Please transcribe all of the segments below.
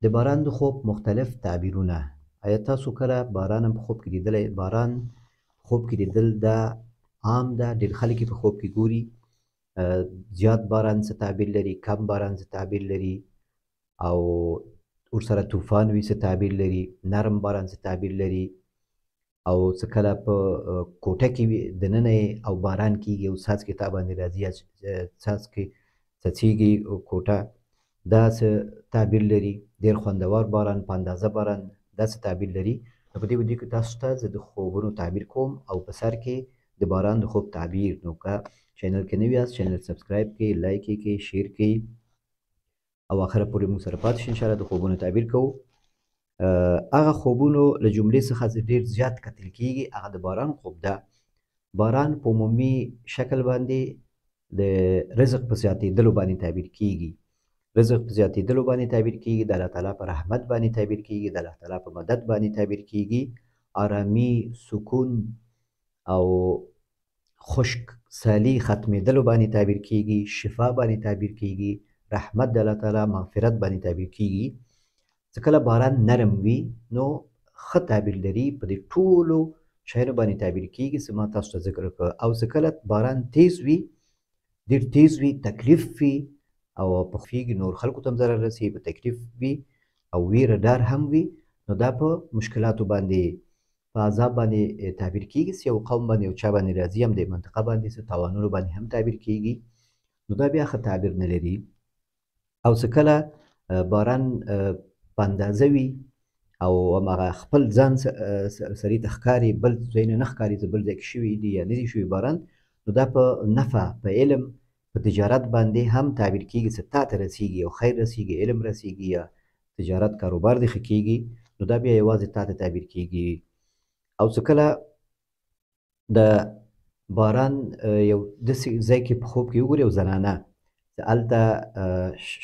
د باران د خوب مختلف تعبیرونه. آیا تاسو کله باران په خوب کې لیدلی؟ باران په خوب کې لیدل دا عام ده، ډېر خلک یې په خوب کې ګوري. زیات باران څه تعبیر لري، کم باران څه تعبیر لري، او ورسره طوفان وي څه تعبیر لري، نرم باران څه تعبیر لري، او څه کله په کوټه کې وي دننه یې او باران کېږي او څاڅکي تا باندې راځي یا څاڅکي څڅېږي کوټه، دا څه تعبیر لري. ډېر خوندور باران، په اندازه باران، دا څه تعبیر لري. نو په دې ویډیو کې تاسو ته زه د خوبونو تعبیر کوم او په سر کې د باران د خوب تعبیر. نو که چینل کې نوي یاست چینل سبسکرایب کړئ، لایک یې کړئ، شیر کړئ او اخره پورې موږ سره پاتې شئ. انشاءالله د خوبونو تعبیر کوو. هغه خوبونو له جملې څخه ډېر زیات کتل کېږي هغه د باران خوب ده. باران په عمومي شکل باندې د رزق په زیاتېدلو باندې تعبیر کېږي. رزق په زیاتېدلو باندې تعبیر کېږي، د الله تعالی په رحمت باندې تعبیر کېږي، د الله تعالی په مدد باندې تعبیر کېږي، آرامي، سکون او خشک سالي ختمېدلو باندې تعبیر کېږي، شفا باندې تعبیر کېږي، رحمت د الله تعالی مغفرت باندې تعبیر کېږي. څه کله باران نرم وي نو ښه تعبیر لري، په دې ټولو شیانو باندې تعبیر کېږي څه ما تاسو ته ذکر کړ. او څه کله باران تیز وي، ډېر تیز وي، تکلیف وي او په خفیږي، نور خلکو ته هم ضرر رسي، په تکلیف وي او ویره ډار هم وي، نو دا په مشکلاتو باندې، په عذاب باندې تعبیر کېږي. څه یو قوم باندې یو چا باندې راځي، هم د منطقه باندې څه تاوانونو باندې هم تعبیر کېږي، نو دا بیا ښه تعبیر نه لري. او څه کله باران په اندازه وي او هماغه خپل ځان سړي ته ښکاري، بل ځای نه ښکاري، چې بل ځای کې شوي دي یا نه دي شوي باران، نو دا په نفع، په علم، په تجارت باندې هم تعبیر کېږي. څه تا ته رسېږي او خیر رسېږي، علم رسېږي یا تجارت کاروبار دې ښه کېږي، نو دا بیا یوازې تا ته تعبیر کېږي. او څه کله د باران یو داسې ځای کې په خوب کې وګوري یو زنانه، چې هلته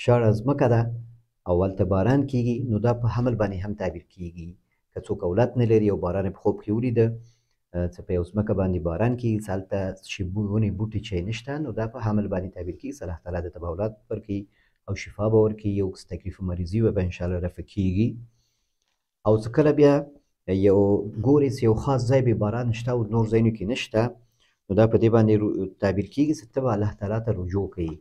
شاړه ځمکه ده او هلته باران کېږي، نو دا په حمل باندې هم تعبیر کېږي. که څوک اولاد نه لري او باران یې په خوب کې ولیده، چې په یو ځمکه باندې باران کېږي، چې هلته ونې بوټي چې نشته، نو دا په حمل باندې تعبیر کېږي، چې الله تعالی درته به اولاد ورکړي او شفا به ورکړي، یو څه تکلیف و مریضي به انشاءالله رفع کېږي. او څه کله بیا یو ګورې چې یو خاص ځای به باران شته او نور ځایونو کې نشته، نو دا په دې باندې تعبیر کېږي چې ته به الله تعالی ته رجوع کوي.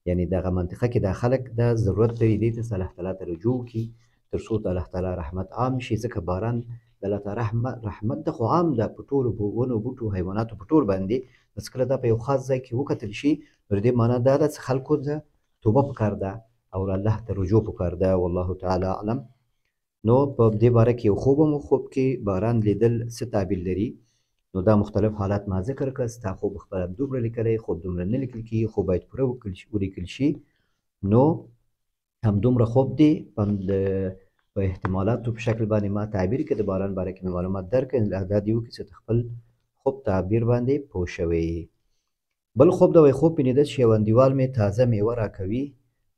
یعنې دغه منطقه کې دا خلک دا ضرورت لري دې ته چې الله تعالی ته رجوع وکړي، تر څو د الله تعالی رحمت عام شي. ځکه باران د الله تعالی رحمت ده، خو عام ده په ټولو ونو بوټو حیواناتو په ټول باندې. بس کله دا په یو خاص ځای کې وکتل شي، نو د دې معنا دا ده چې خلکو ته توبه پکار ده او الله ته رجوع پکار ده. والله تعالی اعلم. نو په دې باره کې یو خوب هم خوب کې باران لیدل څه تعبیر لري، نو دا مختلف حالات ما ذکر کړه. ستا خوب خپله دومره لیکلی، خوب دومره نه لیکل کېږي، خوب باید پوره ولیکل شي. نو همدومره خوب دی په احتمالاتو په شکل باندې ما تعبیر کړه، د باران باره کې مې معلومات درکړه، دا دې وکړي چې ته خپل خوب تعبیر باندې پوه شوې. بل خوب دا وایي خوب مې لیده چې یو انډیوال مې تازه میوه راکوي،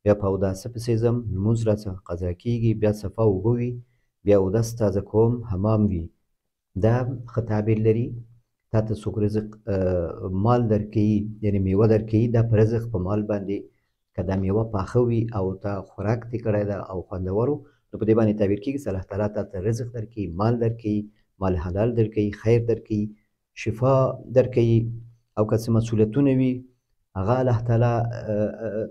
بیا په اوداسه پسې ځم، لمونځ راڅخه قضا کېږي، بیا صفا اوبه وي، بیا اودس تازه کوم، حمام وي. دا ښه تعبیر لري. تا ته څوک رزق مال درکوي، یعنې میوه درکوي، دا په رزق په مال باندې که دا میوه پاخه وي او تا خوراک دې کړی ده او خوندور و، نو په دې باندې تعبیر کېږي چې الله تعالی تا ته رزق درکوي، مال درکوي، مال حلال درکوي، خیر درکوي، شفا درکوي. او که څه مسؤلیتونه وي هغه الله تعالی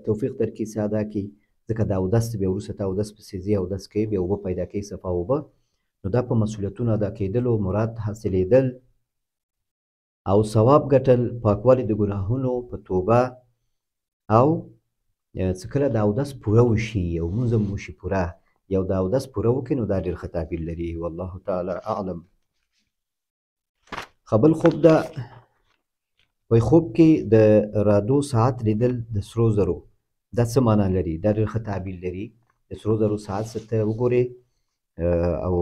توفیق درکړي چې ادا کړي. ځکه دا اودس بیا وروسته ته اودس پسې ځې، اودس کوې، بیا اوبه پیدا کوي، صفا اوبه، نو دا په مسؤلیتونو ادا کېدلو، مراد حاصلېدل او ثواب ګټل، پاکوالی د ګناهونو په توبه، او څه کله د اودس پوره وشي او لمونځ هم وشي پوره، یو د اودس پوره وکړي، نو دا ډېر ښه تعبیر لري. والله تعالی اعلم. ښه بل خوب ده وایي خوب کې د رادو ساعت لیدل د سرو زرو، دا څه معنا لري؟ دا ډېر ښه تعبیر لري. د سرو زرو ساعت څه ته وګورې او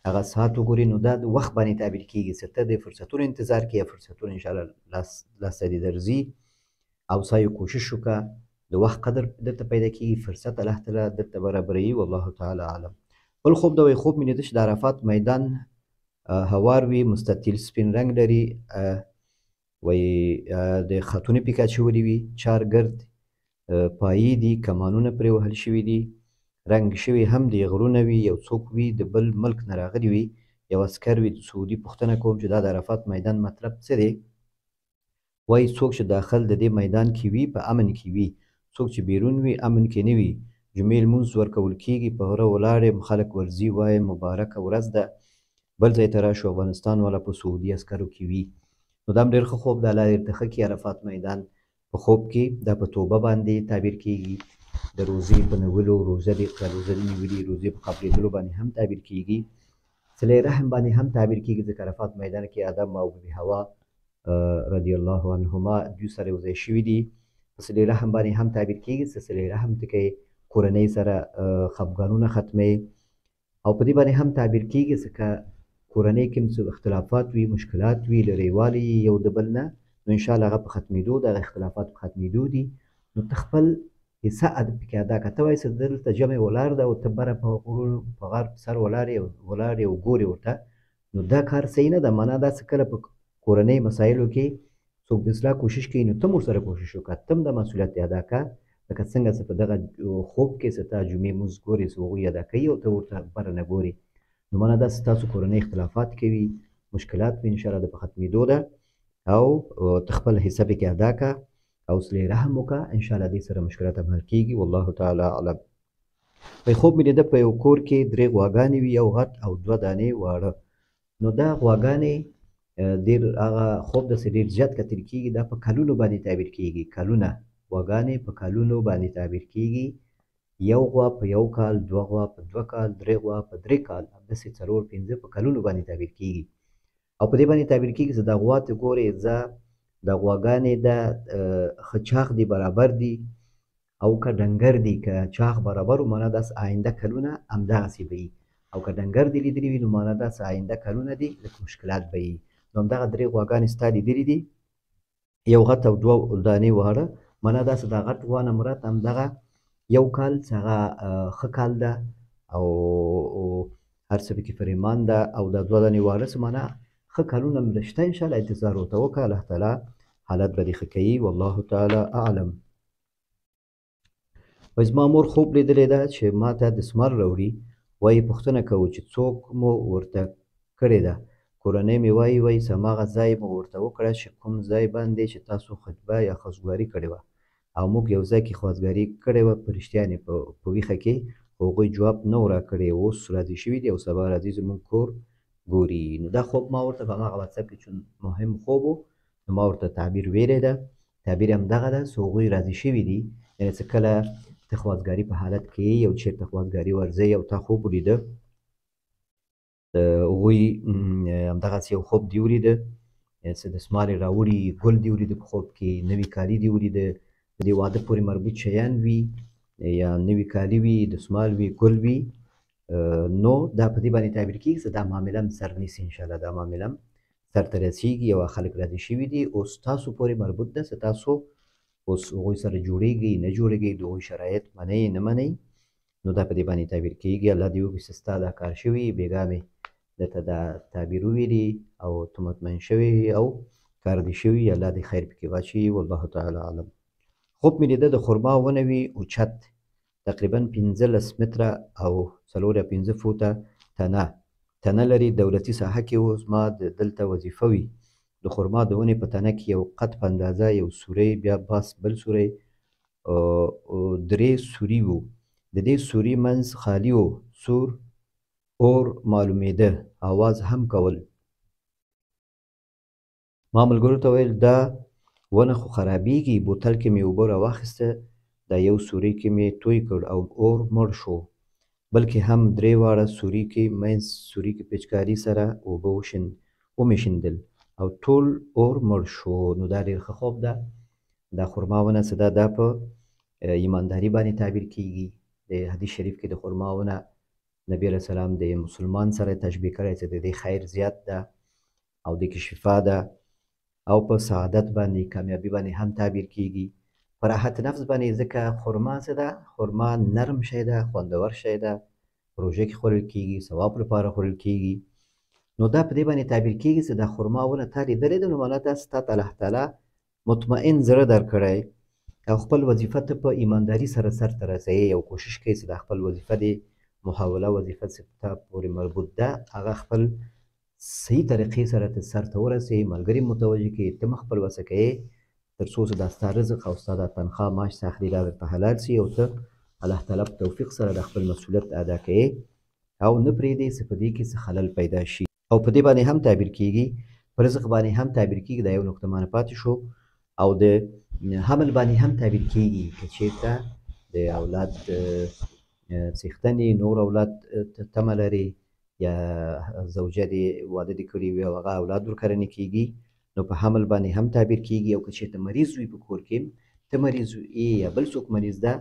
هغه ساعت وګورې، نو دا د وخت باندې تعبیر کېږي چې ته د فرصتونو انتظار کې، یا فرصتونه انشاءالله لاسته دې درځي، او سا یو کوشش وکړه، د وخت قدر درته پیدا کېږي، فرصت الله تعالی درته برابروي. والله تعالی اعلم. بل خوب دا وایي خوب مې لیده چې د عرفات میدان هوار وي، مستطیل سپین رنګ لري، وایي د خطونه پکې اچولي وي، چارګرد پایې دي، کمانونه پرې وهل شوي دي، رنګ شوي هم د غرونه وي، یو څوک وي د بل ملک نه راغلي وي، یو عسکر وي د سعودي. پوښتنه کوم چې دا د عرفات میدان مطلب څه دی؟ وایي څوک چې داخل د دې میدان کې وي په امن کې وي، څوک چې بیرون وي امن کې نه وي. جمعې لمونځ ورکول کېږي، په غره ولاړ یم، خلک ورځي وایي مبارکه ورځ ده. بل ځای ته راشو افغانستان والا په سعودي عسکرو کې وي. نو دا هم ډېر ښه خوب ده، الله دې ورته ښه کړي. عرفات میدان په خوب کې دا په توبه باندې تعبیر کېږي، د روزې په نیولو، روزه دې نیولي، روزې په قبلېدلو باندې هم تعبیر کېږي، صلې رحم باندې هم تعبیر کېږي، ځکه عرفات میدان کې آدم او بي حوا رضی الله عنهما دوی سره یو ځای شوي دي. په صلې رحم باندې هم تعبیر کېږي، چې صلې رحم ته کوې کورنۍ سره خفګانونه ختموي، او په دې باندې هم تعبیر کېږي ځکه کورنۍ کې څه اختلافات وي، مشکلات وي، لرېوالی یو د بل نه، نو انشاءالله هغه په ختمېدو، دغه اختلافات په ختمېدو دي. نو ته خپل حصه پکې ادا کړه. ته وایې چې دلته جمع ولاړ ده او ته بره په غرونو په غر په سر ولاړ یې او ګورې ورته، نو دا کار صحیح نه ده. معنا دا چې کله په کورنۍ مسایلو کې څوک د اصلاح کوشش کوي، نو ته هم ورسره کوشش وکړه، ته هم دا مسؤلیت ادا کړه. لکه څنګه چې په دغه خوب کې چې تا جمعې لمونځ ګورې چې هغوی ادا کوي او ته ورته بره نه ګورې، نو معنا دا چې ستاسو کورنۍ اختلافات کوي، مشکلات وي، انشاءالله د په ختمېدو ده، او ته خپل حصه پکې ادا کړه او صلې رحم وکړه، انشاءالله دې سره مشکلات حل کېږي. والله تعالی اعلم. په خوب مې لیده په یو کور کې 3 غواګانې وي، یو غټ او 2 دانې واړه. نو دا غواګانې ډېر هغه خوب داسې ډېر زیات کتل کېږي، دا په کلونو باندې تعبیر کېږي. کلونه، غواګانې په کلونو باندې تعبیر کېږي. یو غوا په 1 کال، 2 غوا په 2 کال، 3 غوا په 3 کال، همداسې 4 5 په کلونو باندې تعبیر کېږي. او په دې باندې تعبیر کېږي چې دا غوا ته ګورې، زه دا غواګانې د ښه چاغ دي، برابر دي، او که ډنګر دي، که چاغ برابر و معنا داسې آینده کلونه همدغسې به وي، او که ډنګر دي لیدلي وي نو معنا داسې آینده کلونه دي لکه مشکلات به وي. نو همدغه 3 غواګانې ستا لیدلي دي، یو غټ او 2 دانې واړه، معنا داسې دا غټ غوا نه مراد همدغه 1 کال چې هغه ښه کال ده او هر څه پکې فرېمان ده، او دا 2 دانې واړه څه معنا ښه کلونه هم شته. انشاءالله انتظار ورته وکړه، الله تعالی حالت به دې ښه کوي. والله تعالی اعلم. وایي زما مور خوب لیدلی ده چې ما ته دسمال راوړي، وایي پوښتنه کوو چې څوک مو ورته کړې ده. کورنۍ مې وایي چې هماغه ځای مو ورته وکړه چې کوم ځای باندې چې تاسو خطبه یا خوازګاري کړې وه، او موږ یو ځای کې خوازګاري کړې وه په رښتیا په ویښه کې، هغوی جواب نه و راکړی، اوس راضي شوي دي او سبا راځي زموږ کور ګوري. نو دا خوب ما ورته په هماغه واتساپ کې چون مهم خوب و، نو ما ورته تعبیر ویلی ده. تعبیر همدغه ده چې هغوی راضي شوي دي، یعنې چې کله ته خوازګاري په حالت کې یې او چېرته خوازګاري ورځئ او تا خوب ولیده، هغوی همدغسې یو خوب دې ولیده چې دسمال یې راوړي، ګل دې ولیده په خوب کې، نوي کالي دې ولیده، د دې واده پورې مربوط شیان وي یا نوي کالي وي، دسمال وي، ګل وي، نو دا په دې باندې تعبیر کېږي چې دا معامله هم سر نیسي، انشاءالله دا معامله هم سرته رسېږي او خلک راضي شوي دي. اوس تاسو پورې مربوط ده چې تاسو اوس هغوی سره جوړېږئ نه جوړېږئ، د هغوی شرایط منئ نه منئ، نو دا په دې باندې تعبیر کېږي. الله دې وکړي چې ستا دا کار شوي، بېګا مې درته دا تعبیر وویلي او ته مطمئن شوی او کار دې شوي، الله دې خیر پکې واچوي. والله تعالی اعلم. خوب مې لیده د خرما ونه وي اوچت، تقریبا 15 متره او 4 یا 5 فوټه تنه لري، دولتي ساحه کې و، زما دلته وظیفه وي. د خرما د ونې په تنه کې یو قد په اندازه یو سوری، بیا بس بل سوری، 3 سوري وو، د دې سوري منځ خالي و، سور اور معلومېده، آواز هم کول. ما ملګرو ته ویل دا ونه خو خرابېږي، بوتل کې مې اوبه راواخیسته، دا یو سوري کې مې توی کړ او اور مړ شو، بلکې هم 3 واړه سوري کې منځ سوري کې پچکاري سره اوبه ومېشیندل او ټول اور مړ شو. نو دا ډېر ښه خوب ده. دا خرما ونه څه ده، دا په ایمانداري باندې تعبیر کېږي. د حدیث شریف کې د خرما ونه نبی علیه السلام د مسلمان سره تشبیه کړی چې د دې خیر زیات ده او د کې شفا ده، او په سعادت باندې کامیابي باندې هم تعبیر کېږي. په راحت نفس باندې، ځکه خرما څه ده، خرما نرم شی ده، خوندور شی ده، روژه کې خوړل کېږي، ثواب لپاره خوړل کېږي. نو دا په دې باندې تعبیر کېږي چې دا خرما ونه تا لیدلې ده، نو معنا دا ستا ته الله تعالی مطمئن زړه درکړی او خپل وظیفه ته په ایمانداري سره سرته رسوي او کوشش کوي چې د خپل وظیفه د محوله وظیفه چې ته پورې مربوط ده هغه خپل صحیح طریقې سره ته سرته ورسوي، ملګري متوجه کړي، ته مه خپلوسه کوې تر څو چې دا ستا رزق او ستا دا تنخوا معاش چې اخلي دا درته حلال سي او ته الله تعالی په توفیق سره د خپل مسؤلیت ادا کوې او نه پرېږدې چې په دې کې څه خلل پیدا شي. او په دې باندې هم تعبیر کیږي، په رزق باندې هم تعبیر کیږي، دا یو نقطه مانه پاتې شو. او د حمل باندې هم تعبیر کیږي که چېرته د اولاد څښتنې نور اولاد تمه لري یا زوجه دې واده دې کړي وي او هغه اولاد ورکره نه کیږي، نو په حمل باندې هم تعبیر کیږي. او که چېرته مریض وي په کور کې، ته مریض یې یا بل څوک مریض ده،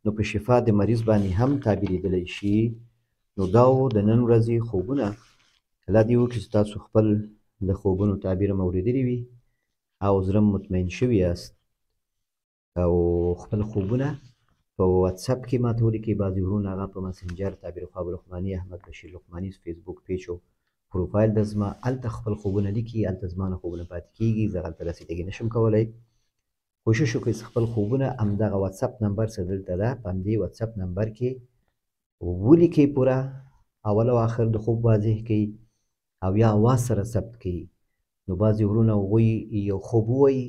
نو په شفا د مریض باندې هم تعبیرېدلی شي. نو دا و د نن ورځې خوبونه. الله دې وکړي چې تاسو خپل د خوبونو تعبیر هم اورېدلی وي او زړه مطمئن شوي یاست او خپل خوبونه په واتساپ کې ماته ولیکئ. بعضې وروڼه هغه په مسنجر تعبیر خواب لقماني احمد بشیر لقماني فیسبوک پیج او پروفایل د زما هلته خپل خوبونه لیکي، هلته زما نه خوبونه پاتې کېږي، زه هلته رسیدګي نشم کولی. کوشش وکړئ چې خپل خوبونه همدغه واتساپ نمبر چې دلته ده په همدې واتساپ نمبر کې ولیکئ، پوره اول او آخر د خوب واضح کړئ او یا اواز سره ثبت کړئ. نو بعضې وروڼه هغوی یو خوب ووایي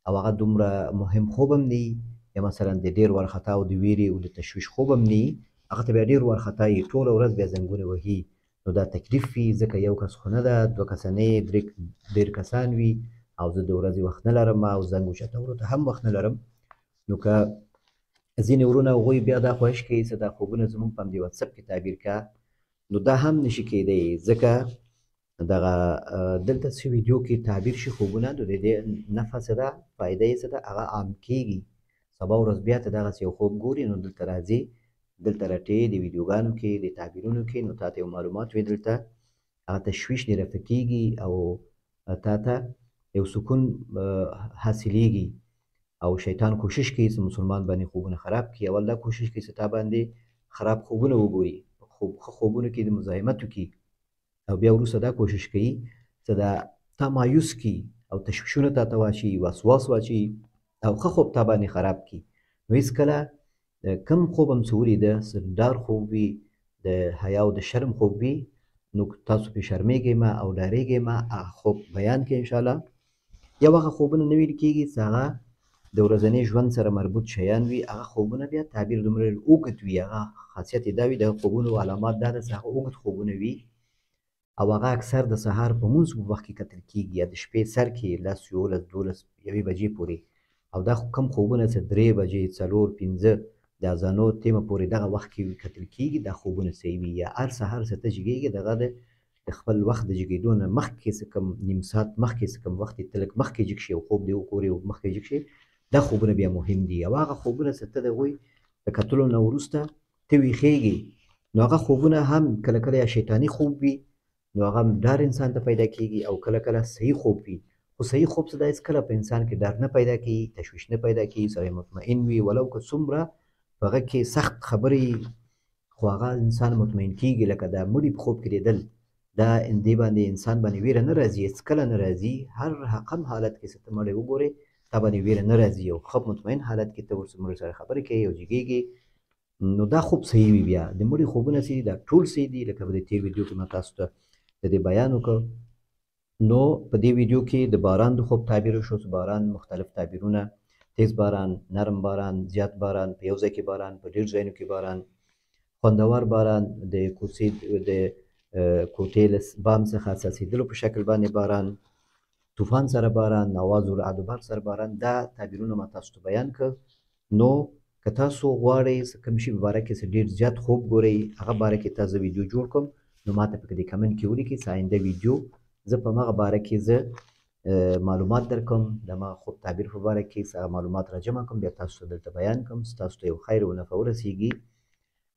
او هغه دومره مهم خوب هم نه وي، یا مثلا د ډېر وارخطا او د ویرې او د تشویش خوب هم نه وي، هغه ته بیا ډېر وارخطا وي، ټوله ورځ بیا زنګونه وهي. نو دا تکلیف وي، ځکه یو کس خو نه ده، دوه کسه نه یې، ډېر کسان وي او زه د ورځې وخت نه لرم او زنګ اوچتولو ته هم وخت نه لرم. نو که ځینې وروڼه هغوی بیا دا خواهش کوي چې دا خوبونه زموږ په همدې واتساپ کې تعبیر کړه، نو دا هم نشي کېدی، ځکه دغه دلته چې ویډیو کې تعبیر شي خوبونه، نو د دې نفع څه ده، فایده یې څه ده، هغه عام کېږي. سبا ورځ بیا ته دغسې یو خوب ګوري، نو دلته راځې، دلته رټې د ویډیوګانو کې د تعبیرونو کې، نو تا ته یو معلومات وي، دلته هغه تشویش دې رفع کېږي او تا ته یو سکون حاصلېږي. او شیطان کوشش کوي چې مسلمان باندې خوبونه خراب کړي، اول دا کوشش کوي چې تا باندې خراب خوبونه وګوري، ښه خوبونو کې د مزاحمت وکړي، او بیا وروسته دا کوشش کوي چې دا تا مایوس کړي او تشویشونه تا ته واچوي، وسواس واچوي او ښه خوب تا باندې خراب کړي. نو هېڅکله کم خوب هم چې ولیده، چې ډار خوب وي، د حیا او د شرم خوب وي، نو تاسو پرې شرمېږئ مه او ډارېږئ مه، هغه خوب بیان کړئ انشاءالله. یو هغه خوبونه نه ویل کېږي چې هغه د ورځني ژوند سره مربوط شیان وي، هغه خوبونه بیا تعبیر دومره اوږد وي، هغه خاصیت یې دا وي، د خوبونو علامات دا ده چې هغه اوږد خوبونه وي او هغه اکثر د سهار په مونځ په وخت کې کتل کېږي، یا د شپې سر کې 10 11 12 1 بجې پورې. او دا کم خوبونه چې 3 بجې 4 5 د اذانو تیمه پورې دغه وخت کې کتل کېږي، دا خوبونه صحیح وي. یا هر سهار چې ته جګېږې، دغه د خپل وخت د جګېدو نه مخکې چې کوم نیم ساعت مخکې چې کوم وخت ته لږ مخکې جګ شي او خوب دې وګورې او مخکې جګ شي، دا خوبونه بیا مهم دي. او هغه خوبونه چې ته د هغوی د کتلو نه وروسته ته ویښېږې، نو هغه خوبونه هم کله کله یا شیطاني خوب وي، نو هغه ډار انسان ته پیدا کېږي، او کله کله صحیح خوب وي. خو صحیح خوب څه ده، هېڅکله په انسان کې ډار نه پیدا کوي، تشویش نه پیدا کوي، سړی مطمئن وي، ولو که څومره په هغه کې سخت خبرې، خو هغه انسان مطمئن کېږي. لکه دا مړي په خوب کې لیدل، دا دې باندې انسان باندې ویره نه راځي، هېڅکله نه راځي. هر کم حالت کې چې ته مړی وګورې، تا باندې ویره نه راځي، او ښه مطمئن حالت کې ته ورسره مړي سره خبرې کوې او جګېږې، نو دا خوب صحیح وي. بیا د مړي خوبونه چې دي دا ټول صحیح دي، لکه په دې تېر ویډیو کې ما تاسو ته د دې بیان وکړ. نو په دې ویډیو کې د باران د خوب تعبیر وشو، چې باران مختلف تعبیرونه، تیز باران، نرم باران، زیات باران، په یو ځای کې باران، په ډېر ځایونو کې باران، خوندور باران، د کوټې له بام څخه څڅېدلو په شکل باندې باران، طوفان سره باران، آواز و رعد و برق سره باران، دا تعبیرونه ما تاسو ته بیان کړ. نو که تاسو غواړئ چې کوم شي په باره کې چې ډېر زیات خوب ګورئ، هغه باره کې تاسو ویډیو جوړ کړم، نو ما ته په دې کمنټ کې ولیکئ چې آینده ویډیو زه په هغه باره کې زه معلومات درکړم، د هغه خوب تعبیر په باره کې هغه معلومات راجمع کړم، بیا تاسو ته دلته بیان کړم، چې تاسو ته یو خیر و نفع ورسېږي.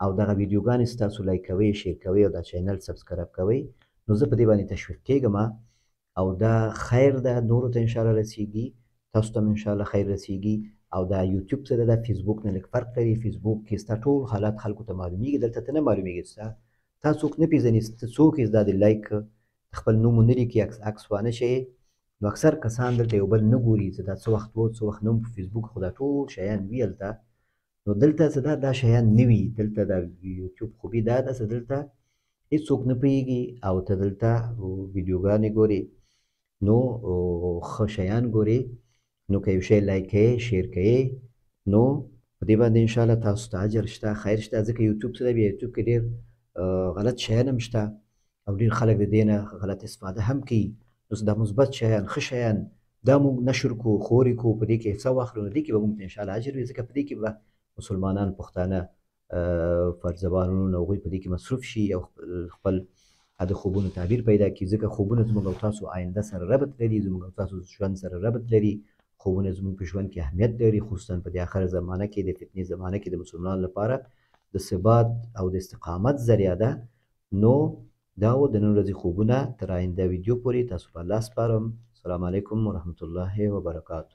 او دغه ویډیوګانې چې تاسو لایک کوئ، شیر کوئ او دا چینل سبسکرایب کوئ، نو زه په دې باندې تشویق کېږم، او دا خیر ده نورو ته انشاءالله رسېږي، تاسو ته هم انشاءالله خیر رسېږي. او دا یوټیوب څه ده، دا فیسبوک نه لږ فرق لري. فیسبوک کې ستا ټول حالات خلکو ته معلومیږي، دلته ته نه معلومیږي، تا څوک نه پېژني، ته څوک یې، دا د لایک خپل نوم ونه لیکي، عکس وانه شئ، نو اکثر کسان دلته یو بل نه ګوري چې دا څه وخت و څه وخت نه په فیسبوک خو دا ټول شیان وي هلته نو دلته څه ده دا شیان نه وي دلته د یوټیوب خوبي دا ده چې دلته هیڅوک نه پوهېږي او ته دلته ویډیوګانې ګورې نو ښه شیان ګورې نو که یو شی لایک کوې شیر کوې نو په دې باندې انشاءالله تاسو ته اجر شته خیر شته ځکه یوټیوب څه دی بیا یوټیوب کې ډېر غلط شیان هم شته او ډېر خلک د دې نه غلط استفاده هم کوي نو دا مثبت شیان ښه شیان دا موږ نشر کړو خورې کړو په دې کې حصه واخلو نو دې کې به موږ ته انشاءالله اجر وي ځکه په دې کې به مسلمانان پښتانه فرزبانونو نو هغوی په دې کې مصروف شي او خپل د خوبونو تعبیر پیدا کړي ځکه خوبونه زموږ او تاسو آینده سره ربط لري زموږ او تاسو ژوند سره ربط لري خوبونه زموږ په ژوند کې اهمیت لري خصوصا په دې آخره زمانه کې د فتنې زمانه کې د مسلمانانو لپاره د ثبات او د استقامت ذریعه ده نو دا و د نن ورځې خوبونه تر آینده ویډیو پورې تاسو په الله سپارم السلام علیکم ورحمة الله وبرکاته